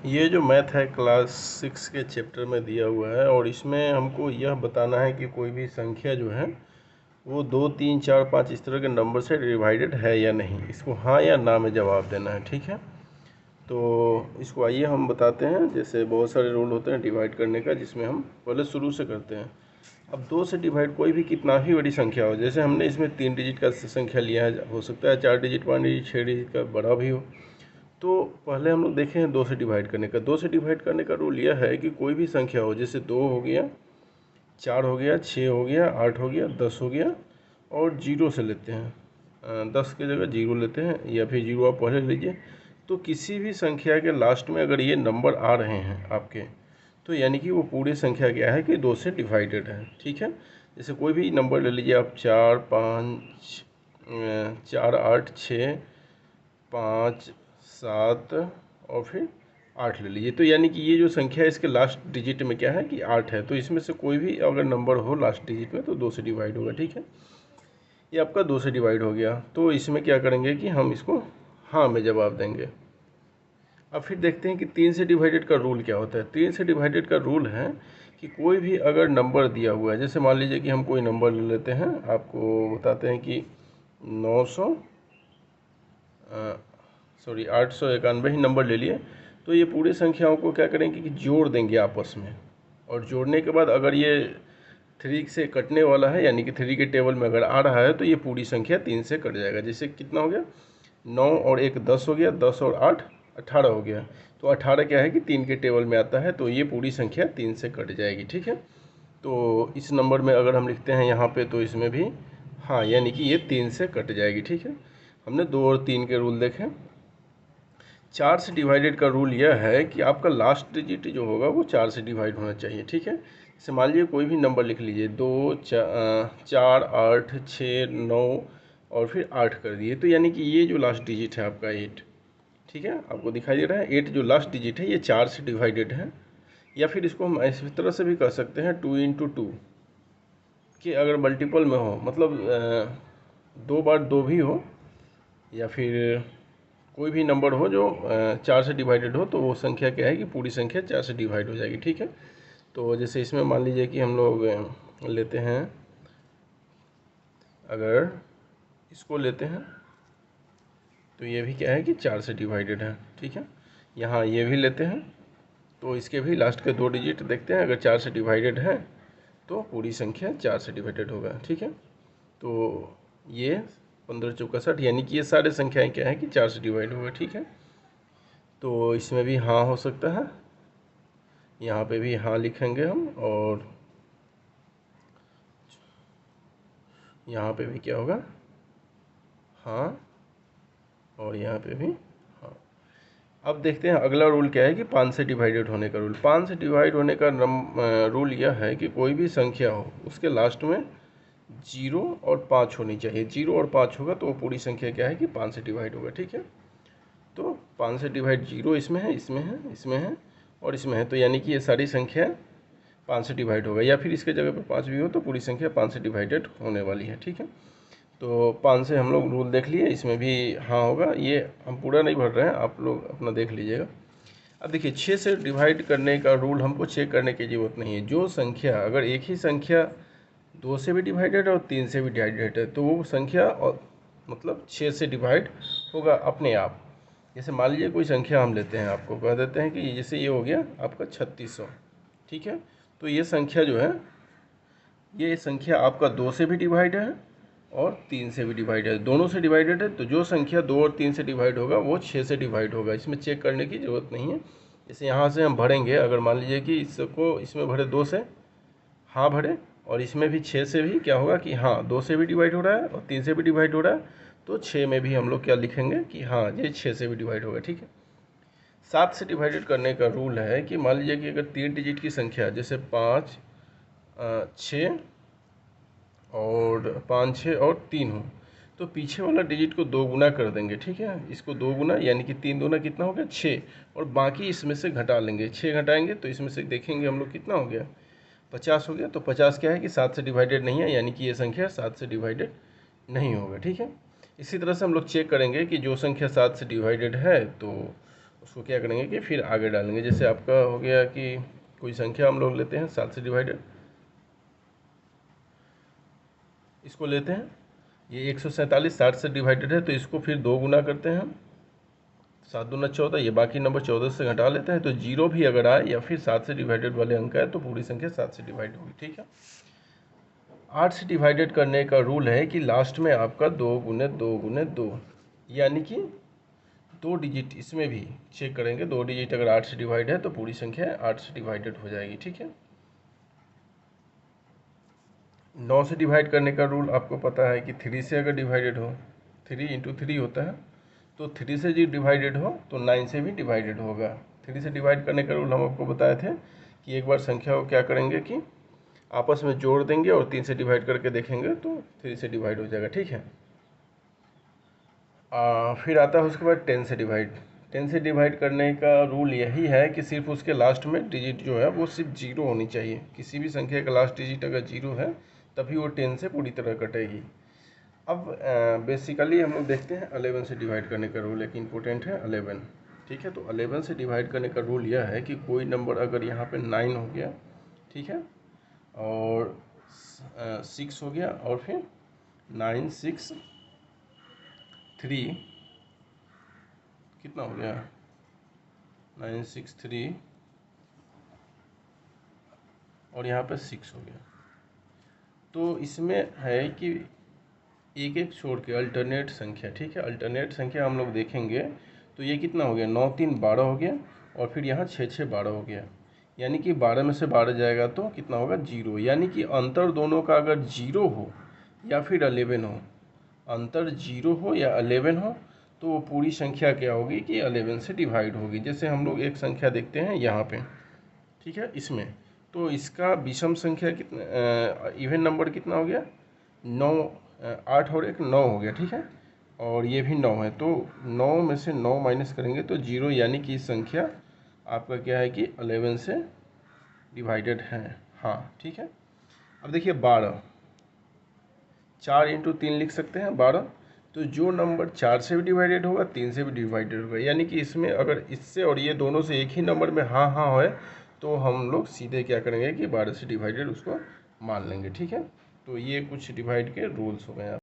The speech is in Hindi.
ये जो मैथ है क्लास 6 के चैप्टर में दिया हुआ है और इसमें हमको यह बताना है कि कोई भी संख्या जो है वो 2, 3, 4, 5 इस तरह के नंबर से डिवाइडेड है या नहीं। इसको हाँ या ना में जवाब देना है, ठीक है। तो इसको आइए हम बताते हैं। जैसे बहुत सारे रूल होते हैं डिवाइड करने का, जिसमें हम पहले शुरू से करते हैं। अब 2 से डिवाइड कोई भी कितना ही बड़ी संख्या हो, जैसे हमने इसमें 3 डिजिट का संख्या लिया है, हो सकता है 4 डिजिट, 5 डिजिट, 6 डिजिट का बड़ा भी हो। तो पहले हम लोग देखें 2 से डिवाइड करने का। 2 से डिवाइड करने का रूल यह है कि कोई भी संख्या हो, जैसे 2 हो गया, 4 हो गया, 6 हो गया, 8 हो गया, 10 हो गया, और जीरो से लेते हैं। 10 की जगह जीरो लेते हैं, या फिर जीरो आप पहले लीजिए। तो किसी भी संख्या के लास्ट में अगर ये नंबर आ रहे हैं आपके, तो यानी कि वो पूरी संख्या क्या है कि 2 से डिवाइडेड है, ठीक है। जैसे कोई भी नंबर ले लीजिए आप, 4, 5, 4, 8, 6, 5, 7 और फिर 8 ले लीजिए। तो यानी कि ये जो संख्या है इसके लास्ट डिजिट में क्या है कि 8 है। तो इसमें से कोई भी अगर नंबर हो लास्ट डिजिट में तो 2 से डिवाइड होगा, ठीक है। ये आपका 2 से डिवाइड हो गया। तो इसमें क्या करेंगे कि हम इसको हाँ में जवाब देंगे। अब फिर देखते हैं कि 3 से डिवाइडेड का रूल क्या होता है। 3 से डिवाइडेड का रूल है कि कोई भी अगर नंबर दिया हुआ है, जैसे मान लीजिए कि हम कोई नंबर ले लेते हैं, आपको बताते हैं कि 900 सॉरी 891 ही नंबर ले लिए। तो ये पूरी संख्याओं को क्या करेंगे कि जोड़ देंगे आपस में, और जोड़ने के बाद अगर ये 3 से कटने वाला है, यानी कि 3 के टेबल में अगर आ रहा है, तो ये पूरी संख्या 3 से कट जाएगा। जैसे कितना हो गया, 9 और 1 10 हो गया, 10 और 8 18 हो गया। तो 18 क्या है कि 3 के टेबल में आता है, तो ये पूरी संख्या 3 से कट जाएगी, ठीक है। तो इस नंबर में अगर हम लिखते हैं यहाँ पे, तो इसमें भी हाँ, यानी कि ये 3 से कट जाएगी, ठीक है। हमने 2 और 3 के रूल देखे। 4 से डिवाइडेड का रूल यह है कि आपका लास्ट डिजिट जो होगा वो 4 से डिवाइड होना चाहिए, ठीक है। जैसे मान लीजिए कोई भी नंबर लिख लीजिए, 2, 4, 8, 6, 9 और फिर 8 कर दिए। तो यानी कि ये जो लास्ट डिजिट है आपका 8, ठीक है, आपको दिखाई दे रहा है 8 जो लास्ट डिजिट है ये 4 से डिवाइडेड है। या फिर इसको हम इस तरह से भी कर सकते हैं, 2 इंटू 2, कि अगर मल्टीपल में हो, मतलब 2 बार 2 भी हो, या फिर कोई भी नंबर हो जो 4 से डिवाइडेड हो, तो वो संख्या क्या है कि पूरी संख्या 4 से डिवाइड हो जाएगी, ठीक है। तो जैसे इसमें मान लीजिए कि हम लोग लेते हैं, अगर इसको लेते हैं तो ये भी क्या है कि 4 से डिवाइडेड है, ठीक है। यहाँ ये भी लेते हैं, तो इसके भी लास्ट के 2 डिजिट देखते हैं, अगर 4 से डिवाइडेड है तो पूरी संख्या 4 से डिवाइडेड होगा, ठीक है। तो ये 15 चौका 60, यानी कि ये सारे संख्याएं क्या है कि 4 से डिवाइड होगा, ठीक है। तो इसमें भी हाँ हो सकता है, यहाँ पे भी हाँ लिखेंगे हम, और यहाँ पे भी क्या होगा, हाँ, और यहाँ पे भी हाँ। अब देखते हैं अगला रूल क्या है कि 5 से डिवाइडेड होने का रूल। 5 से डिवाइड होने का रूल यह है कि कोई भी संख्या हो उसके लास्ट में 0 और 5 होनी चाहिए। 0 और 5 होगा तो वो पूरी संख्या क्या है कि 5 से डिवाइड होगा, ठीक है। तो 5 से डिवाइड 0 इसमें है, इसमें है, इसमें है और इसमें है, तो यानी कि ये सारी संख्या 5 से डिवाइड होगा। या फिर इसके जगह पर 5 भी हो तो पूरी संख्या 5 से डिवाइडेड होने वाली है, ठीक है। तो 5 से हम लोग रूल देख लिए, इसमें भी हाँ होगा। ये हम पूरा नहीं भर रहे हैं, आप लोग अपना देख लीजिएगा। अब देखिए 6 से डिवाइड करने का रूल हमको चेक करने की ज़रूरत नहीं है। जो संख्या, अगर एक ही संख्या 2 से भी डिवाइडेड है और 3 से भी डिवाइडेड है, तो वो संख्या और मतलब 6 से डिवाइड होगा अपने आप। जैसे मान लीजिए कोई संख्या हम लेते हैं, आपको कह देते हैं कि जैसे ये हो गया आपका 3600, ठीक है। तो ये संख्या जो है, ये संख्या आपका 2 से भी डिवाइड है और 3 से भी डिवाइड है, दोनों से डिवाइडेड है। तो जो संख्या 2 और 3 से डिवाइड होगा वो 6 से डिवाइड होगा। इसमें चेक करने की ज़रूरत नहीं है। जैसे यहाँ से हम भरेंगे, अगर मान लीजिए कि इसको इसमें भरे 2 से, हाँ भरे, और इसमें भी 6 से भी क्या होगा कि हाँ 2 से भी डिवाइड हो रहा है और 3 से भी डिवाइड हो रहा है, तो 6 में भी हम लोग क्या लिखेंगे कि हाँ ये 6 से भी डिवाइड होगा, ठीक है। 7 से डिवाइडेड करने का रूल है कि मान लीजिए कि अगर 3 डिजिट की संख्या, जैसे 5, 6 और 5, 6 और 3 हो, तो पीछे वाला डिजिट को 2 गुना कर देंगे, ठीक है। इसको 2 गुना, यानी कि 3 दूना कितना हो गया 6, और बाकी इसमें से घटा लेंगे। 6 घटाएंगे तो इसमें से देखेंगे हम लोग कितना हो गया, 50 हो गया। तो 50 क्या है कि 7 से डिवाइडेड नहीं है, यानी कि ये संख्या 7 से डिवाइडेड नहीं होगा, ठीक है। इसी तरह से हम लोग चेक करेंगे कि जो संख्या 7 से डिवाइडेड है तो उसको क्या करेंगे कि फिर आगे डालेंगे। जैसे आपका हो गया कि कोई संख्या हम लोग लेते हैं 7 से डिवाइडेड, इसको लेते हैं, ये 147 60 से डिवाइडेड है, तो इसको फिर 2 गुना करते हैं हम, 7 दूना 14, ये बाकी नंबर 14 से घटा लेते हैं, तो जीरो भी अगर आए या फिर 7 से डिवाइडेड वाले अंक है तो पूरी संख्या 7 से डिवाइड होगी। ठीक है, 8 से डिवाइडेड करने का रूल है कि लास्ट में आपका 2 गुने 2 गुने 2, यानी कि 2 डिजिट इसमें भी चेक करेंगे, 2 डिजिट अगर 8 से डिवाइड है तो पूरी संख्या 8 से डिवाइडेड हो जाएगी। ठीक है, 9 से डिवाइड करने का रूल आपको पता है कि 3 से अगर डिवाइडेड हो, 3 इंटू 3 होता है, तो 3 से जो डिवाइडेड हो तो 9 से भी डिवाइडेड होगा। 3 से डिवाइड करने का रूल हम आपको बताए थे कि एक बार संख्या को क्या करेंगे कि आपस में जोड़ देंगे और 3 से डिवाइड करके देखेंगे तो 3 से डिवाइड हो जाएगा। ठीक है, फिर आता है उसके बाद 10 से डिवाइड। 10 से डिवाइड करने का रूल यही है कि सिर्फ उसके लास्ट में डिजिट जो है वो सिर्फ जीरो होनी चाहिए। किसी भी संख्या का लास्ट डिजिट अगर जीरो है तभी वो 10 से पूरी तरह कटेगी। अब बेसिकली हम लोग देखते हैं 11 से डिवाइड करने का रूल, एक इम्पोर्टेंट है 11। ठीक है, तो 11 से डिवाइड करने का रूल यह है कि कोई नंबर अगर यहाँ पे 9 हो गया, ठीक है, और 6 हो गया, और फिर 9 6 3 कितना हो गया, 9 6 3 और यहाँ पे 6 हो गया। तो इसमें है कि एक एक छोड़ के अल्टरनेट संख्या, ठीक है, अल्टरनेट संख्या हम लोग देखेंगे तो ये कितना हो गया, 9 3 12 हो गया, और फिर यहाँ 6 6 12 हो गया, यानी कि 12 में से 12 जाएगा तो कितना होगा, जीरो। यानी कि अंतर दोनों का अगर जीरो हो या फिर 11 हो, अंतर जीरो हो या 11 हो, तो वो पूरी संख्या क्या होगी कि 11 से डिवाइड होगी। जैसे हम लोग एक संख्या देखते हैं यहाँ पे, ठीक है, इसमें तो इसका विषम संख्या कितना, इवन नंबर कितना हो गया, 9, 8 और 1 9 हो गया। ठीक है, और ये भी 9 है, तो 9 में से 9 माइनस करेंगे तो जीरो, यानी कि इस संख्या आपका क्या है कि 11 से डिवाइडेड है। हाँ, ठीक है, अब देखिए 12, 4 इंटू 3 लिख सकते हैं 12, तो जो नंबर 4 से भी डिवाइडेड होगा 3 से भी डिवाइडेड होगा, यानी कि इसमें अगर इससे और ये दोनों से एक ही नंबर में हाँ हाँ है तो हम लोग सीधे क्या करेंगे कि 12 से डिवाइडेड उसको मान लेंगे। ठीक है, तो ये कुछ डिवाइड के रूल्स हो गए।